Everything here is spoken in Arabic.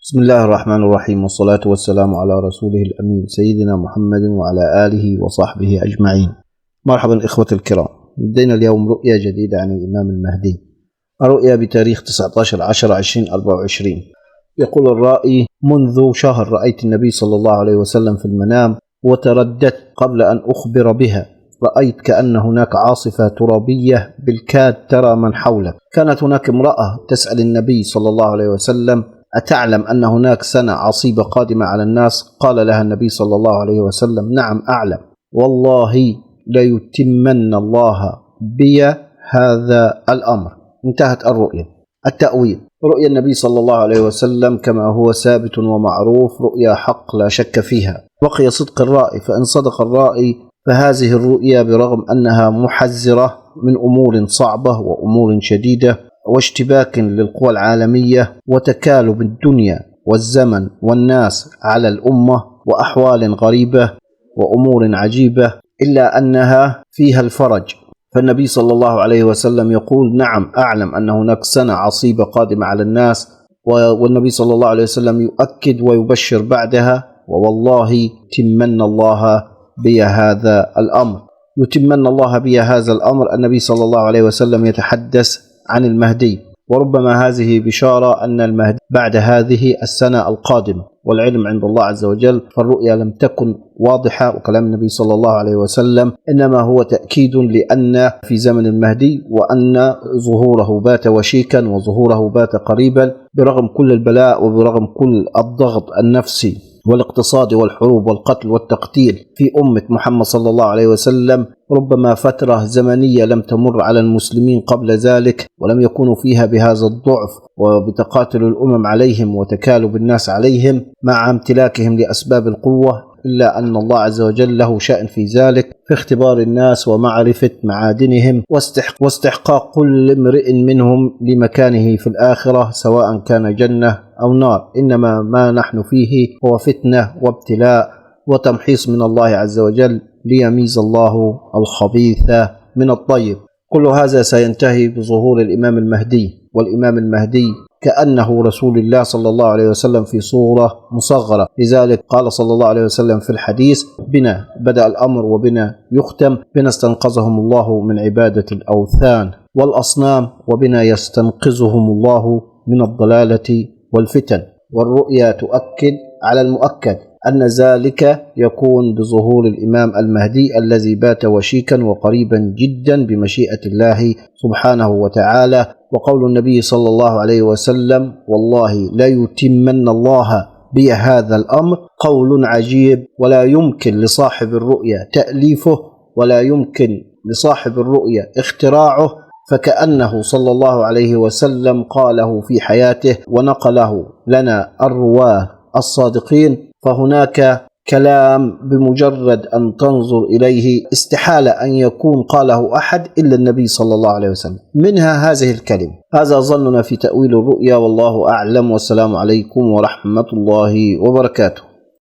بسم الله الرحمن الرحيم، والصلاة والسلام على رسوله الأمين سيدنا محمد وعلى آله وصحبه أجمعين. مرحبا إخوة الكرام، بدينا اليوم رؤية جديدة عن الإمام المهدي، رؤية بتاريخ 19/10/2024. يقول الرائي: منذ شهر رأيت النبي صلى الله عليه وسلم في المنام وترددت قبل أن أخبر بها. رأيت كأن هناك عاصفة ترابية بالكاد ترى من حولك. كانت هناك امرأة تسأل النبي صلى الله عليه وسلم: أتعلم أن هناك سنة عصيبة قادمة على الناس؟ قال لها النبي صلى الله عليه وسلم: نعم أعلم، والله ليتمن الله بي هذا الأمر. انتهت الرؤية. التأويل: رؤيا النبي صلى الله عليه وسلم كما هو ثابت ومعروف، رؤيا حق لا شك فيها. بقي صدق الرائي، فإن صدق الرائي فهذه الرؤيا برغم أنها محذرة من أمور صعبة وأمور شديدة واشتباك للقوى العالمية وتكالب الدنيا والزمن والناس على الأمة وأحوال غريبة وأمور عجيبة، إلا أنها فيها الفرج. فالنبي صلى الله عليه وسلم يقول: نعم أعلم أن هناك سنة عصيبة قادمة على الناس، والنبي صلى الله عليه وسلم يؤكد ويبشر بعدها: ووالله تمن الله بي هذا الأمر. يتمن الله بي هذا الأمر. النبي صلى الله عليه وسلم يتحدث عن المهدي، وربما هذه بشارة أن المهدي بعد هذه السنة القادمة، والعلم عند الله عز وجل. فالرؤيا لم تكن واضحة، وكلام النبي صلى الله عليه وسلم إنما هو تأكيد لأن في زمن المهدي، وأن ظهوره بات وشيكا وظهوره بات قريبا، برغم كل البلاء وبرغم كل الضغط النفسي والاقتصادي والحروب والقتل والتقتيل في أمة محمد صلى الله عليه وسلم. ربما فترة زمنية لم تمر على المسلمين قبل ذلك، ولم يكونوا فيها بهذا الضعف وبتقاتل الأمم عليهم وتكالب الناس عليهم مع امتلاكهم لأسباب القوة، إلا أن الله عز وجل له شأن في ذلك، في اختبار الناس ومعرفة معادنهم واستحقاق كل امرئ منهم لمكانه في الآخرة، سواء كان جنة أو نار. إنما ما نحن فيه هو فتنة وابتلاء وتمحيص من الله عز وجل، ليميز الله الخبيث من الطيب. كل هذا سينتهي بظهور الإمام المهدي، والإمام المهدي كأنه رسول الله صلى الله عليه وسلم في صورة مصغرة. لذلك قال صلى الله عليه وسلم في الحديث: بنا بدأ الأمر وبنا يختم، بنا استنقذهم الله من عبادة الأوثان والأصنام، وبنا يستنقذهم الله من الضلالة والفتن. والرؤيا تؤكد على المؤكد أن ذلك يكون بظهور الإمام المهدي الذي بات وشيكا وقريبا جدا بمشيئة الله سبحانه وتعالى. وقول النبي صلى الله عليه وسلم: والله لا يتمن الله بي هذا الأمر، قول عجيب، ولا يمكن لصاحب الرؤيا تأليفه، ولا يمكن لصاحب الرؤيا اختراعه، فكأنه صلى الله عليه وسلم قاله في حياته ونقله لنا الرواه الصادقين. فهناك كلام بمجرد أن تنظر إليه استحالة أن يكون قاله أحد إلا النبي صلى الله عليه وسلم، منها هذه الكلمة. هذا ظننا في تأويل الرؤيا، والله أعلم، والسلام عليكم ورحمة الله وبركاته.